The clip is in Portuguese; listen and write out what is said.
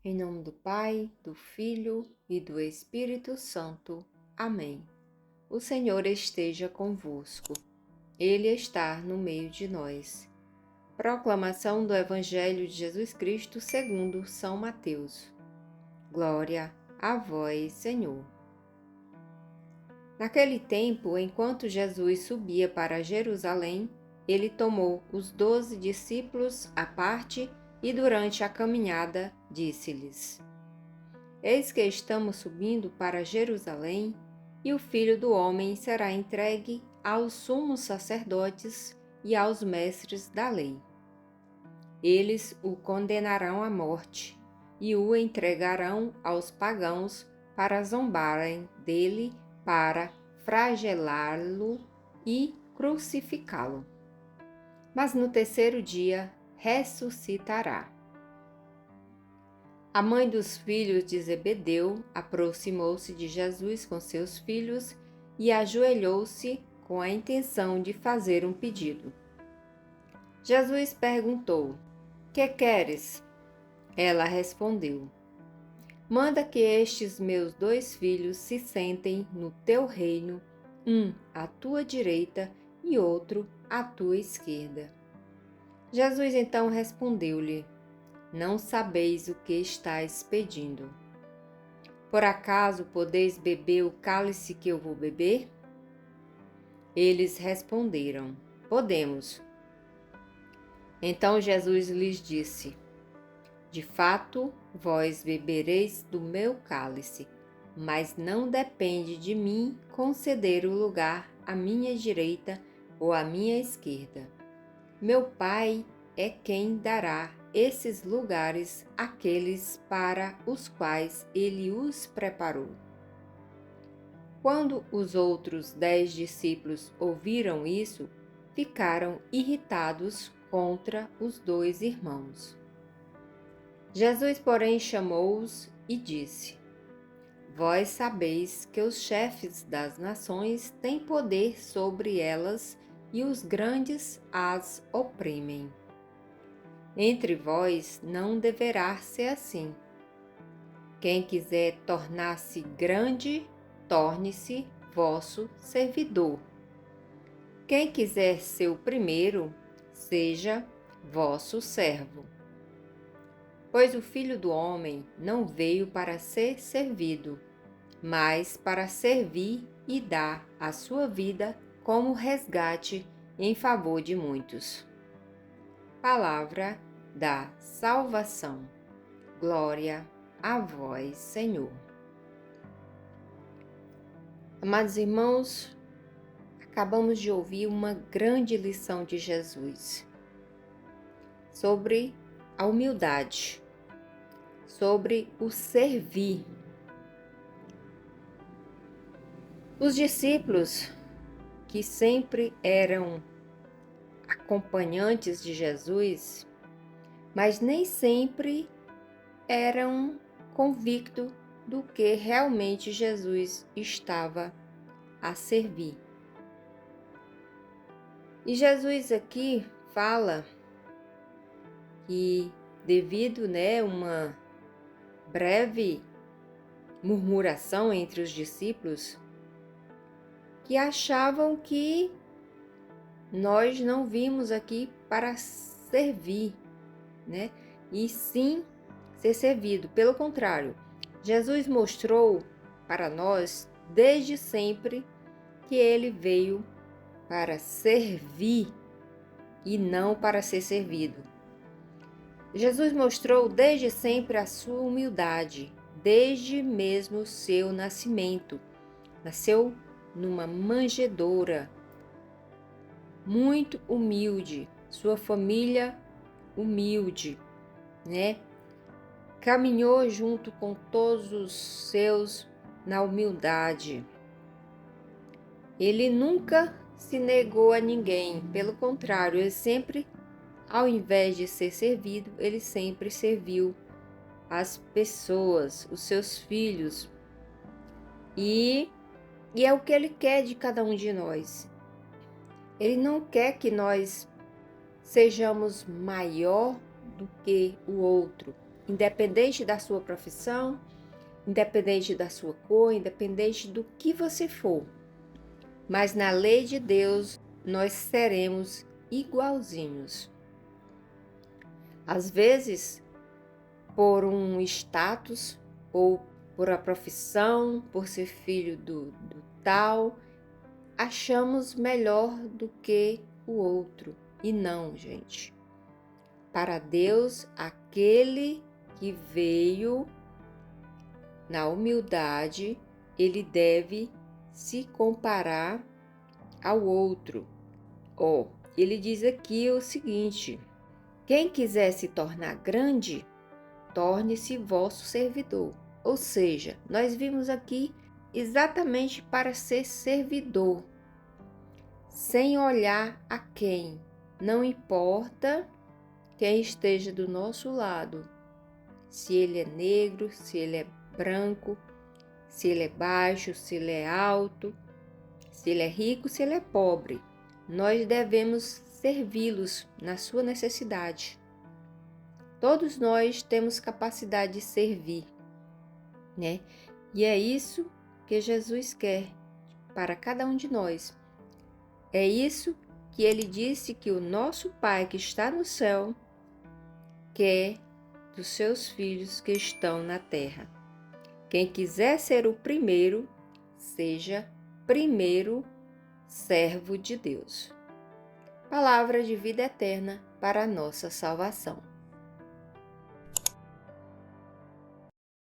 Em nome do Pai, do Filho e do Espírito Santo. Amém. O Senhor esteja convosco. Ele está no meio de nós. Proclamação do Evangelho de Jesus Cristo segundo São Mateus. Glória a vós, Senhor. Naquele tempo, enquanto Jesus subia para Jerusalém, ele tomou os 12 discípulos à parte e durante a caminhada disse-lhes: Eis que estamos subindo para Jerusalém, e o Filho do Homem será entregue aos sumos sacerdotes e aos mestres da lei. Eles o condenarão à morte e o entregarão aos pagãos para zombarem dele, para flagelá-lo e crucificá-lo. Mas no terceiro dia ressuscitará. A mãe dos filhos de Zebedeu aproximou-se de Jesus com seus filhos e ajoelhou-se com a intenção de fazer um pedido. Jesus perguntou: Que queres? Ela respondeu: Manda que estes meus 2 filhos se sentem no teu reino, um à tua direita e outro à tua esquerda. Jesus então respondeu-lhe: Não sabeis o que estáis pedindo. Por acaso podeis beber o cálice que eu vou beber? Eles responderam: Podemos. Então Jesus lhes disse: De fato, vós bebereis do meu cálice, mas não depende de mim conceder o lugar à minha direita ou à minha esquerda. Meu Pai é quem dará esses lugares àqueles para os quais ele os preparou. Quando os outros 10 discípulos ouviram isso, ficaram irritados contra os 2 irmãos. Jesus, porém, chamou-os e disse: Vós sabeis que os chefes das nações têm poder sobre elas e os grandes as oprimem. Entre vós não deverá ser assim. Quem quiser tornar-se grande, torne-se vosso servidor. Quem quiser ser o primeiro, seja vosso servo. Pois o Filho do Homem não veio para ser servido, mas para servir e dar a sua vida como resgate em favor de muitos. Palavra da salvação. Glória a vós, Senhor. Amados irmãos, acabamos de ouvir uma grande lição de Jesus sobre a humildade, sobre o servir. Os discípulos, que sempre eram acompanhantes de Jesus, mas nem sempre eram convictos do que realmente Jesus estava a servir. E Jesus aqui fala que devido, uma breve murmuração entre os discípulos, que achavam que nós não vimos aqui para servir, e sim ser servido. Pelo contrário, Jesus mostrou para nós desde sempre que ele veio para servir e não para ser servido. Jesus mostrou desde sempre a sua humildade, desde mesmo o seu nascimento. Nasceu numa manjedoura, muito humilde, sua família humilde, Caminhou junto com todos os seus na humildade. Ele nunca se negou a ninguém, pelo contrário, ele sempre, ao invés de ser servido, ele sempre serviu as pessoas, os seus filhos. E é o que ele quer de cada um de nós. Ele não quer que nós sejamos maior do que o outro. independente da sua profissão, independente da sua cor, independente do que você for. Mas na lei de Deus, nós seremos igualzinhos. Às vezes, por um status ou por a profissão, por ser filho do tal, achamos melhor do que o outro. E não, gente. Para Deus, aquele que veio na humildade, ele deve se comparar ao outro. Ele diz aqui o seguinte: quem quiser se tornar grande, torne-se vosso servidor. Ou seja, nós vimos aqui exatamente para ser servidor, sem olhar a quem. Não importa quem esteja do nosso lado, se ele é negro, se ele é branco, se ele é baixo, se ele é alto, se ele é rico, se ele é pobre. Nós devemos servi-los na sua necessidade. Todos nós temos capacidade de servir, né? E é isso que Jesus quer para cada um de nós. É isso que ele disse que o nosso Pai que está no céu quer dos seus filhos que estão na terra. Quem quiser ser o primeiro, seja primeiro servo de Deus. Palavra de vida eterna para a nossa salvação.